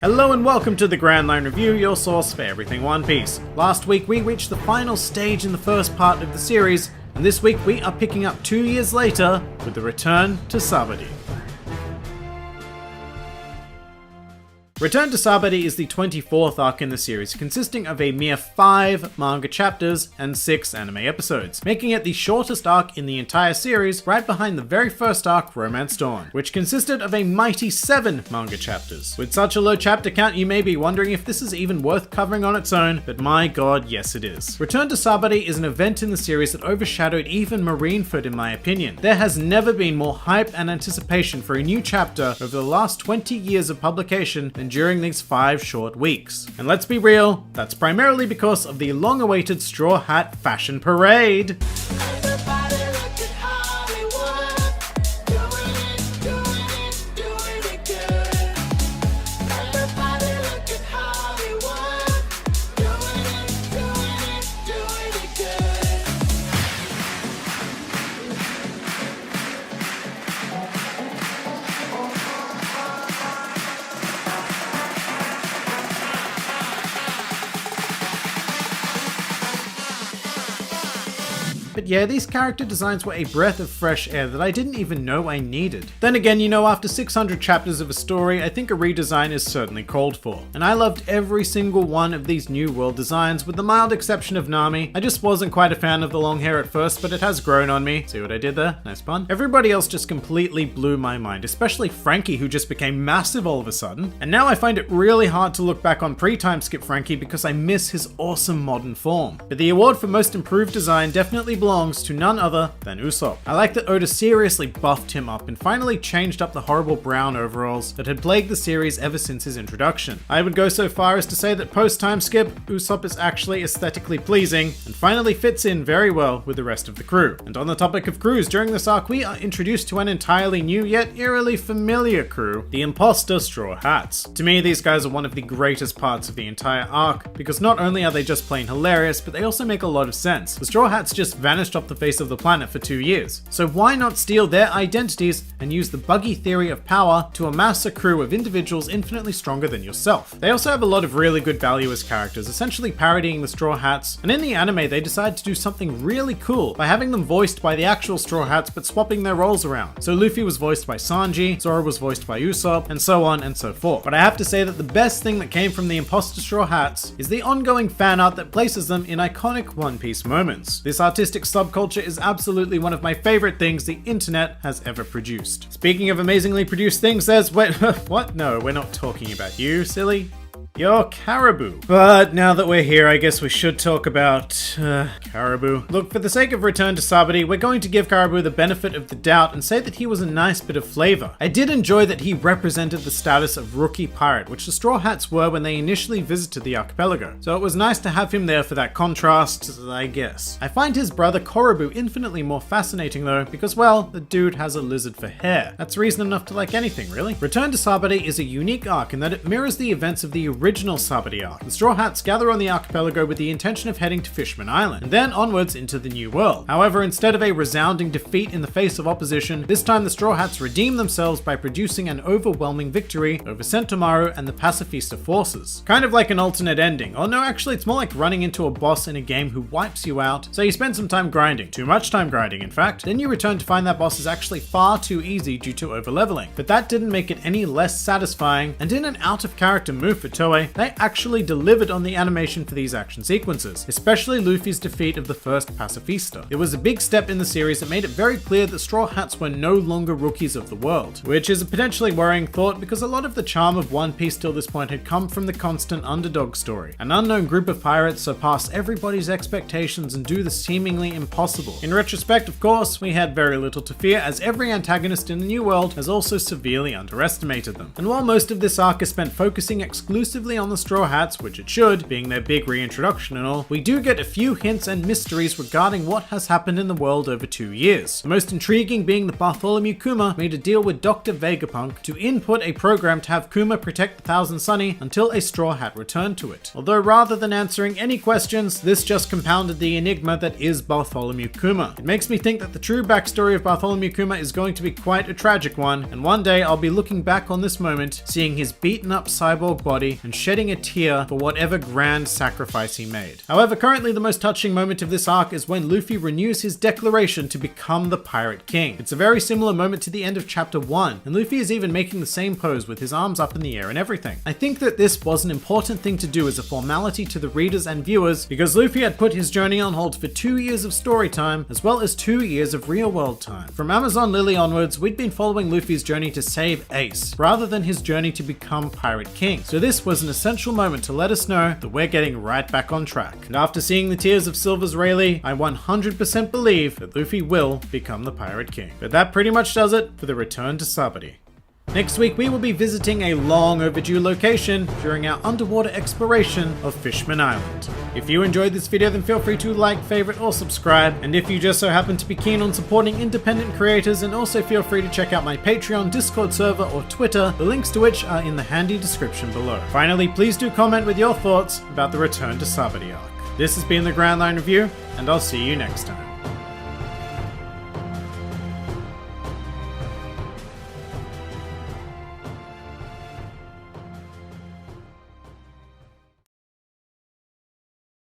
Hello and welcome to the Grand Line Review, your source for everything One Piece. Last week we reached the final stage in the first part of the series, and this week we are picking up 2 years later with the return to Sabaody. Return to Sabaody is the 24th arc in the series, consisting of a mere 5 manga chapters and 6 anime episodes, making it the shortest arc in the entire series, right behind the very first arc, Romance Dawn, which consisted of a mighty 7 manga chapters. With such a low chapter count, you may be wondering if this is even worth covering on its own, but my god, yes it is. Return to Sabaody is an event in the series that overshadowed even Marineford in my opinion. There has never been more hype and anticipation for a new chapter over the last 20 years of publication than during these 5 short weeks. And let's be real, that's primarily because of the long-awaited Straw Hat Fashion Parade. But yeah, these character designs were a breath of fresh air that I didn't even know I needed. Then again, you know, after 600 chapters of a story, I think a redesign is certainly called for. And I loved every single one of these new world designs, with the mild exception of Nami. I just wasn't quite a fan of the long hair at first, but it has grown on me. See what I did there? Nice pun. Everybody else just completely blew my mind, especially Frankie, who just became massive all of a sudden. And now I find it really hard to look back on pre-time skip Frankie because I miss his awesome modern form. But the award for most improved design definitely belongs to none other than Usopp. I like that Oda seriously buffed him up and finally changed up the horrible brown overalls that had plagued the series ever since his introduction. I would go so far as to say that post-time skip, Usopp is actually aesthetically pleasing and finally fits in very well with the rest of the crew. And on the topic of crews, during this arc we are introduced to an entirely new yet eerily familiar crew, the Imposter Straw Hats. To me, these guys are one of the greatest parts of the entire arc, because not only are they just plain hilarious, but they also make a lot of sense. The Straw Hats just vanished off the face of the planet for 2 years. So why not steal their identities and use the buggy theory of power to amass a crew of individuals infinitely stronger than yourself? They also have a lot of really good value as characters, essentially parodying the Straw Hats, and in the anime they decide to do something really cool by having them voiced by the actual Straw Hats but swapping their roles around. So Luffy was voiced by Sanji, Zoro was voiced by Usopp, and so on and so forth. But I have to say that the best thing that came from the Imposter Straw Hats is the ongoing fan art that places them in iconic One Piece moments. This artistic subculture is absolutely one of my favorite things the internet has ever produced. Speaking of amazingly produced things, there's what? No, we're not talking about you, silly. You're Caribou. But now that we're here, I guess we should talk about Caribou. Look, for the sake of Return to Sabaody, we're going to give Caribou the benefit of the doubt and say that he was a nice bit of flavor. I did enjoy that he represented the status of rookie pirate, which the Straw Hats were when they initially visited the archipelago. So it was nice to have him there for that contrast, I guess. I find his brother Caribou infinitely more fascinating though, because well, the dude has a lizard for hair. That's reason enough to like anything, really. Return to Sabaody is a unique arc in that it mirrors the events of the original Sabaody arc. The Straw Hats gather on the archipelago with the intention of heading to Fishman Island, and then onwards into the New World. However, instead of a resounding defeat in the face of opposition, this time the Straw Hats redeem themselves by producing an overwhelming victory over Sentomaru and the Pacifista forces. Kind of like an alternate ending. Or no, actually it's more like running into a boss in a game who wipes you out, so you spend some time grinding. Too much time grinding, in fact. Then you return to find that boss is actually far too easy due to overleveling. But that didn't make it any less satisfying, and in an out-of-character move for Toei, they actually delivered on the animation for these action sequences, especially Luffy's defeat of the first Pacifista. It was a big step in the series that made it very clear that Straw Hats were no longer rookies of the world, which is a potentially worrying thought because a lot of the charm of One Piece till this point had come from the constant underdog story. An unknown group of pirates surpass everybody's expectations and do the seemingly impossible. In retrospect, of course, we had very little to fear as every antagonist in the New World has also severely underestimated them. And while most of this arc is spent focusing exclusively exclusively on the Straw Hats, which it should, being their big reintroduction and all, we do get a few hints and mysteries regarding what has happened in the world over 2 years. The most intriguing being that Bartholomew Kuma made a deal with Dr. Vegapunk to input a program to have Kuma protect the Thousand Sunny until a Straw Hat returned to it. Although rather than answering any questions, this just compounded the enigma that is Bartholomew Kuma. It makes me think that the true backstory of Bartholomew Kuma is going to be quite a tragic one, and one day I'll be looking back on this moment, seeing his beaten up cyborg body and shedding a tear for whatever grand sacrifice he made. However, currently the most touching moment of this arc is when Luffy renews his declaration to become the Pirate King. It's a very similar moment to the end of chapter 1, and Luffy is even making the same pose with his arms up in the air and everything. I think that this was an important thing to do as a formality to the readers and viewers, because Luffy had put his journey on hold for 2 years of story time, as well as 2 years of real world time. From Amazon Lily onwards, we'd been following Luffy's journey to save Ace, rather than his journey to become Pirate King. So this was an essential moment to let us know that we're getting right back on track. And after seeing the tears of Silver's Rayleigh, I 100% believe that Luffy will become the Pirate King. But that pretty much does it for the return to Sabaody. Next week, we will be visiting a long overdue location during our underwater exploration of Fishman Island. If you enjoyed this video, then feel free to like, favorite, or subscribe. And if you just so happen to be keen on supporting independent creators, then also feel free to check out my Patreon, Discord server, or Twitter, the links to which are in the handy description below. Finally, please do comment with your thoughts about the return to Sabaody arc. This has been the Grand Line Review, and I'll see you next time.